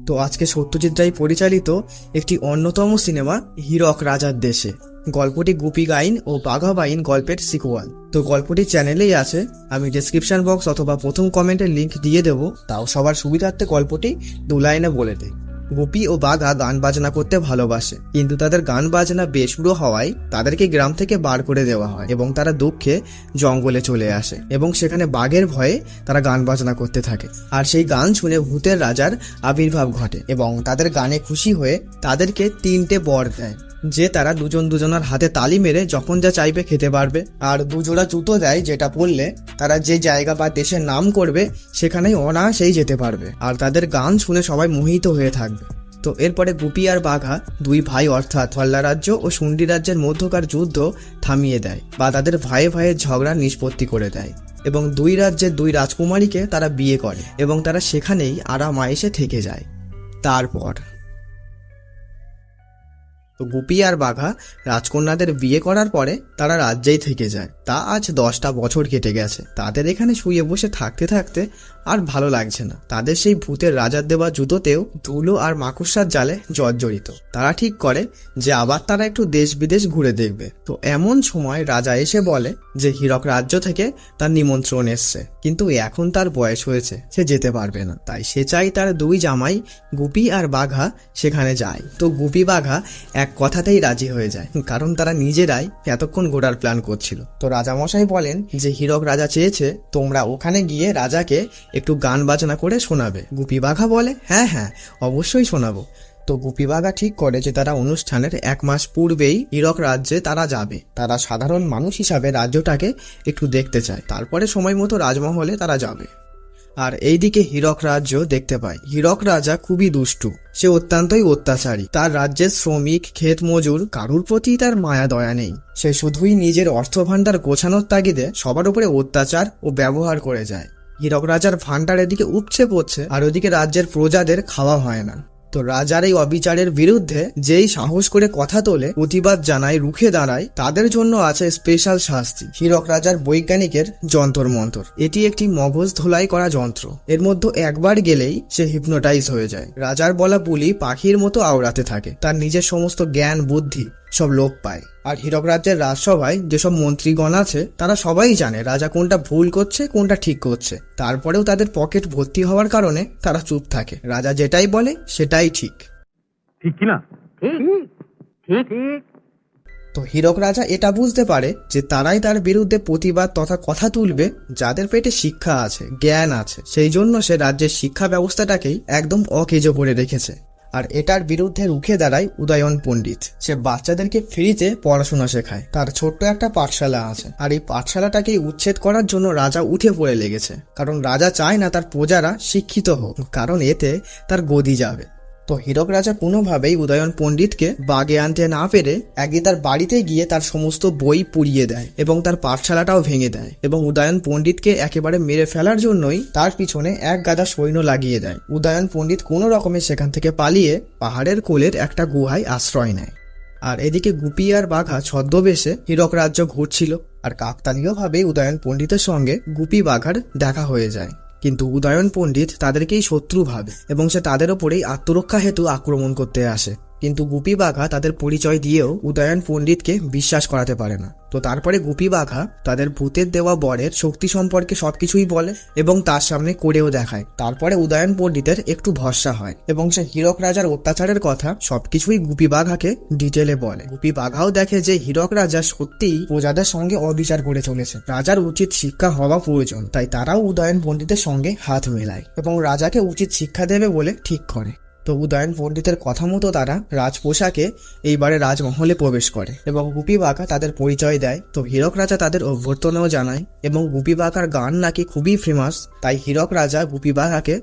তো আজকে সত্যজিৎ রায় পরিচালিত একটি অন্যতম সিনেমা হীরক রাজার দেশে। গল্পটি গুপি গাইন ও বাঘা বাইন গল্পের সিকুয়াল। তো গল্পটি চ্যানেলেই আছে, আমি ডেসক্রিপশন বক্স অথবা প্রথম কমেন্টের লিংক দিয়ে দেবো। তাও সবার সুবিধার্থে গল্পটি 2 লাইনে বলে দেয়। গুপি ও বাঘা গান বাজনা করতে ভালোবাসে, কিন্তু তাদের গান বাজনা বেসুরো হওয়ায় তাদেরকে গ্রাম থেকে বার করে দেওয়া হয় এবং তারা দুঃখে জঙ্গলে চলে আসে এবং সেখানে বাঘের ভয়ে তারা গান বাজনা করতে থাকে। আর সেই গান শুনে ভূতের রাজার আবির্ভাব ঘটে এবং তাদের গানে খুশি হয়ে তাদেরকে 3টে বর দেয়, যে তারা দুজনার হাতে তালি মেরে যখন যা চাইবে খেতে পারবে। আর 2 জোড়া জুতো দেয়, যেটা পরলে তারা যে জায়গা বা দেশের নাম করবে সেখানেই অনায়াসেই যেতে পারবে। আর তাদের গান শুনে সবাই মোহিত হয়ে থাকবে। তো এরপরে গুপি আর বাঘা 2 ভাই অর্থাৎ হল্লা রাজ্য ও শুন্ডি রাজ্যের মধ্যকার যুদ্ধ থামিয়ে দেয় বা তাদের ভাইয়ের ঝগড়া নিষ্পত্তি করে দেয় এবং 2 রাজ্যের 2 রাজকুমারীকে তারা বিয়ে করে এবং তারা সেখানেই আরামায়েশে থেকে যায়। তারপর তো গুপি আর বাঘা রাজকন্যাদের বিয়ে করার পরে তারা রাজ্যেই থেকে যায়। তা আজ 10টা বছর কেটে গেছে। তাদের এখানে শুয়ে বসে থাকতে থাকতে আর ভালো লাগছে না। তাদের সেই ভূতের রাজার দেওয়া জুতোতেও ধুলো আর মাকড়সার জালে জর্জরিত। তারা ঠিক করে যে আবার তারা একটু দেশ বিদেশ ঘুরে দেখবে। তো এমন সময় রাজা এসে বলে যে হীরক রাজ্য থেকে তার নিমন্ত্রণ এসছে, কিন্তু এখন তার বয়স হয়েছে, সে যেতে পারবে না। তাই সে চাই তার 2 জামাই গুপি আর বাঘা সেখানে যায়। তো গুপি বাঘা এক কথাতেই রাজি হয়ে যায়, কারণ তারা নিজেরাই এতক্ষণ ঘোরার প্ল্যান করছিল। তো রাজামশাই বলেন যে হীরক রাজা চেয়েছে তোমরা ওখানে গিয়ে রাজাকে একটু গান বাজনা করে শোনাবে। গুপি বাঘা বলে হ্যাঁ অবশ্যই শোনাবো। তো গুপি বাঘা ঠিক করে যে তারা অনুষ্ঠানের 1 মাস পূর্বেই হীরক রাজ্যে তারা যাবে। তারা সাধারণ মানুষ হিসাবে রাজ্যটাকে একটু দেখতে চায়, তারপরে সময় মতো রাজমহলে তারা যাবে। আর এইদিকে হীরক রাজ্য দেখতে পায় হীরক রাজা খুবই দুষ্টু, সে অত্যন্তই অত্যাচারী। তার রাজ্যের শ্রমিক, ক্ষেত মজুর কারুর প্রতি তার মায়া দয়া নেই। সে শুধুই নিজের অর্থভাণ্ডার গোছানোর তাগিদে সবার উপরে অত্যাচার ও ব্যবহার করে যায়। হীরক রাজার ভাণ্ডার এদিকে উপচে পড়ছে আর ওদিকে রাজ্যের প্রজাদের খাওয়া হয় না। তো রাজার এই অবিচারের বিরুদ্ধে যেই সাহস করে কথা তোলে, প্রতিবাদ জানায়, রুখে দাঁড়ায়, তাদের জন্য আছে স্পেশাল শাস্তি, হীরক রাজার বৈজ্ঞানিকের যন্তর মন্তর। এটি একটি মগজ ধোলাই করা যন্ত্র। এর মধ্যে একবার গেলেই সে হিপনোটাইজ হয়ে যায়। রাজার বলা বুলি পাখির মতো আওড়াতে থাকে। তার নিজের সমস্ত জ্ঞান বুদ্ধি সব লোপ পায়। আর হীরক রাজ্যের রাজসভায় যেসব মন্ত্রীগণ আছে তারা সবাই জানে রাজা কোনটা ভুল করছে কোনটা ঠিক করছে। তারপরেও তাদের পকেট ভর্তি হওয়ার কারণে তারা চুপ থাকে। রাজা যেটাই বলে সেটাই ঠিক। ঠিক কিনা? ঠিক। তো হীরক রাজা এটা বুঝতে পারে যে তারাই তার বিরুদ্ধে প্রতিবাদ তথা কথা তুলবে যাদের পেটে শিক্ষা আছে, জ্ঞান আছে। সেই জন্য সে রাজ্যের শিক্ষা ব্যবস্থাটাকেই একদম অকেজো করে রেখেছে। আর এটার বিরুদ্ধে রুখে দাঁড়ায় উদয়ন পণ্ডিত। সে বাচ্চাদেরকে ফ্রিতে পড়াশোনা শেখায়। তার ছোট্ট একটা পাঠশালা আছে। আর এই পাঠশালাটাকে উচ্ছেদ করার জন্য রাজা উঠে পড়ে লেগেছে, কারণ রাজা চায় না তার প্রজারা শিক্ষিত হোক, কারণ এতে তার গদি যাবে। তো হীরক রাজা কোনোভাবেই উদয়ন পণ্ডিতকে বাগে আনতে না পেরে একদিন তার বাড়িতে গিয়ে তার সমস্ত বই পুড়িয়ে দেয় এবং তার পাঠশালাটাও ভেঙে দেয় এবং উদয়ন পণ্ডিতকে একেবারে মেরে ফেলার জন্যই তার পিছনে 1 গাদা সৈন্য লাগিয়ে দেয়। উদয়ন পণ্ডিত কোনো রকমে সেখান থেকে পালিয়ে পাহাড়ের কোলের একটা গুহায় আশ্রয় নেয়। আর এদিকে গুপি আর বাঘা ছদ্মবেশে হীরক রাজ্য ঘুরছিল। আর কাকতালীয়ভাবে উদয়ন পণ্ডিতের সঙ্গে গুপি বাঘার দেখা হয়ে যায়। কিন্তু উদয়ন পণ্ডিত তাদেরকেই শত্রু ভাবে এবং সে তাদের ওপরেই আত্মরক্ষা হেতু আক্রমণ করতে আসে। কিন্তু গুপি বাঘা তাদের পরিচয় দিয়েও উদয়ন পণ্ডিতকে বিশ্বাস করাতে পারে না। তো তারপরে গুপি বাঘা তাদের ভূতের দেওয়া বরের শক্তি সম্পর্কে সবকিছুই বলে এবং তার সামনে করেও দেখায়। তারপরে উদয়ন পণ্ডিতের একটু ভরসা হয় এবং সে হীরক রাজার অত্যাচারের কথা সবকিছুই গুপি বাঘাকে ডিটেলে বলে। গুপি বাঘাও দেখে যে হীরক রাজা সত্যিই প্রজাদের সঙ্গে অবিচার করে চলেছে। রাজার উচিত শিক্ষা হওয়া প্রয়োজন। তাই তারাও উদয়ন পণ্ডিতের সঙ্গে হাত মেলায় এবং রাজাকে উচিত শিক্ষা দেবে বলে ঠিক করে। তো উদয়ন পণ্ডিতের কথা মতো তারা রাজ পোশাকে এইবারে রাজমহলে প্রবেশ করে এবং গুপি বাঘা তাদের পরিচয় দেয়। তো হীরক রাজা তাদের অভ্যর্থনাও জানায় এবং গুপি বাঘার গান নাকি খুবই ফেমাস। তাই হীরক রাজা গুপি বাঘাকে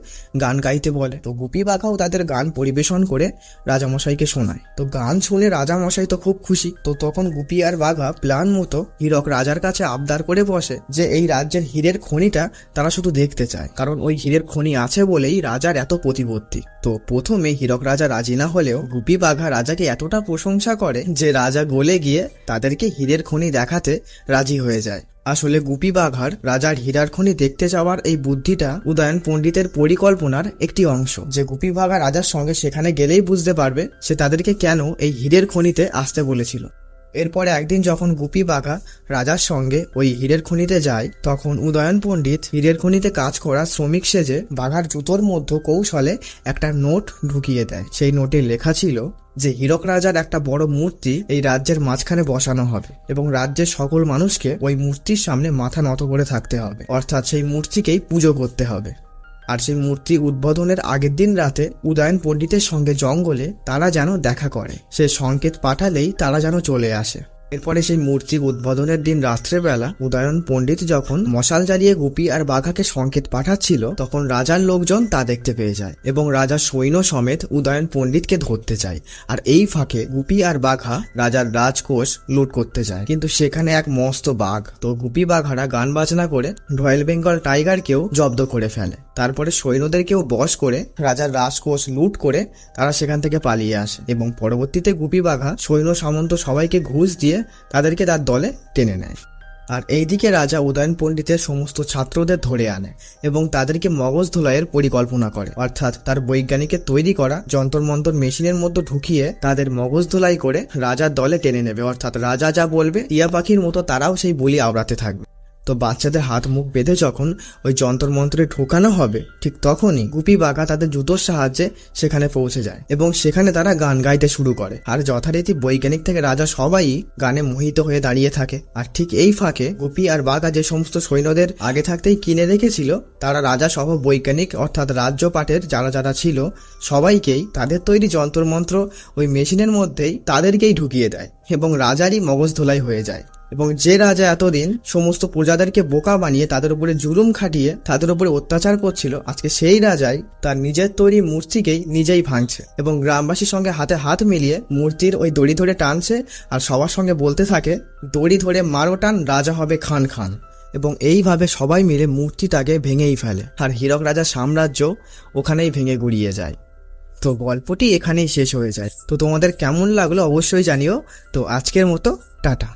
গান গাইতে বলে। তো গুপি বাঘাও তাদের গান পরিবেশন করে রাজামশাইকে শোনায়। তো গান শুনে রাজামশাই তো খুব খুশি। তো তখন গুপি আর বাঘা প্ল্যান মতো হীরক রাজার কাছে আবদার করে বসে যে এই রাজ্যের হীরের খনিটা তারা শুধু দেখতে চায়, কারণ ওই হীরের খনি আছে বলেই রাজার এত প্রতিপত্তি। তো প্রথমে হীরক রাজা রাজি না হলেও গুপি বাঘা রাজাকে এতটা প্রশংসা করে যে রাজা গলে গিয়ে তাদেরকে হীরের খনি দেখাতে রাজি হয়ে যায়। আসলে গুপি বাঘার রাজার হীরার খনি দেখতে যাওয়ার এই বুদ্ধিটা উদয়ন পণ্ডিতের পরিকল্পনার একটি অংশ, যে গুপি বাঘা রাজার সঙ্গে সেখানে গেলেই বুঝতে পারবে সে তাদেরকে কেন এই হীরের খনিতে আসতে বলেছিল। এরপরে একদিন যখন গুপি বাঘা রাজার সঙ্গে ওই হীরের খনিতে যায়, তখন উদয়ন পণ্ডিত হীরের খনিতে কাজ করা শ্রমিক সেজে বাঘার জুতোর মধ্যে কৌশলে একটা নোট ঢুকিয়ে দেয়। সেই নোটে লেখা ছিল যে হীরক রাজার একটা বড় মূর্তি এই রাজ্যের মাঝখানে বসানো হবে এবং রাজ্যের সকল মানুষকে ওই মূর্তির সামনে মাথা নত করে থাকতে হবে, অর্থাৎ সেই মূর্তিকেই পুজো করতে হবে। আর সেই মূর্তি উদ্বোধনের আগের দিন রাতে উদয়ন পণ্ডিতের সঙ্গে জঙ্গলে তারা যেন দেখা করে, সে সংকেত পাঠালেই তারা যেন চলে আসে। এরপরে সেই মূর্তি উদ্বোধনের দিন রাত্রেবেলা উদয়ন পণ্ডিত যখন মশাল জ্বালিয়ে গুপি আর বাঘাকে সংকেত পাঠাচ্ছিল, তখন রাজার লোকজন তা দেখতে পেয়ে যায় এবং রাজার সৈন্য সমেত উদয়ন পণ্ডিতকে ধরতে চায়। আর এই ফাঁকে গুপি আর বাঘা রাজার রাজকোষ লুট করতে যায়, কিন্তু সেখানে এক মস্ত বাঘ। তো গুপি বাঘারা গান বাজনা করে রয়্যাল বেঙ্গল টাইগারকেও জব্দ করে ফেলে। তারপরে সৈন্যদেরকেও বশ করে রাজার রাজকোষ লুট করে তারা সেখান থেকে পালিয়ে আসে এবং পরবর্তীতে গুপি বাঘা সৈন্য সামন্ত সবাইকে ঘুষ দিয়ে তাদেরকে তার দলে টেনে নেয়। আর এইদিকে রাজা উদয়ন পণ্ডিতের সমস্ত ছাত্রদের ধরে আনে এবং তাদেরকে মগজ ধোলাইয়ের পরিকল্পনা করে, অর্থাৎ তার বৈজ্ঞানিকের তৈরি করা যন্তর মন্তর মেশিনের মধ্যে ঢুকিয়ে তাদের মগজ ধোলাই করে রাজার দলে টেনে নেবে, অর্থাৎ রাজা যা বলবে টিয়া পাখির মতো তারাও সেই বলি আওড়াতে থাকবে। তো বাচ্চাদের হাত মুখ বেঁধে যখন ওই যন্তর মন্ত্রে ঢোকানো হবে, ঠিক তখনই গুপি বাঘা তাদের জুতোর সাহায্যে সেখানে পৌঁছে যায় এবং সেখানে তারা গান গাইতে শুরু করে। আর যথারীতি বৈজ্ঞানিক থেকে রাজা সবাই গানে মোহিত হয়ে দাঁড়িয়ে থাকে। আর ঠিক এই ফাঁকে গুপি আর বাঘা যে সমস্ত সৈন্যদের আগে থাকতেই কিনে রেখেছিল, তারা রাজা সহ বৈজ্ঞানিক অর্থাৎ রাজ্যপাটের যারা যারা ছিল সবাইকেই তাদের তৈরি যন্তর মন্ত্র ওই মেশিনের মধ্যেই তাদেরকেই ঢুকিয়ে দেয় এবং রাজারই মগজ ধোলাই হয়ে যায়। এবং যে রাজা এতদিন সমস্ত প্রজাদেরকে বোকা বানিয়ে তাদের উপরে জুলুম খাটিয়ে তাদের উপরে অত্যাচার করছিল, আজকে সেই রাজাই তার নিজের তৈরি মূর্তিকেই নিজেই ভাঙছে এবং গ্রামবাসীর সঙ্গে হাতে হাত মিলিয়ে মূর্তির ওই দড়ি ধরে টানছে আর সবার সঙ্গে বলতে থাকে, দড়ি ধরে মারো টান, রাজা হবে খান খান। এবং এইভাবে সবাই মিলে মূর্তিটাকে ভেঙেই ফেলে আর হীরক রাজার সাম্রাজ্য ওখানেই ভেঙে গুড়িয়ে যায়। তো গল্পটি এখানেই শেষ হয়ে যায়। তো তোমাদের কেমন লাগলো অবশ্যই জানিও। তো আজকের মতো টাটা।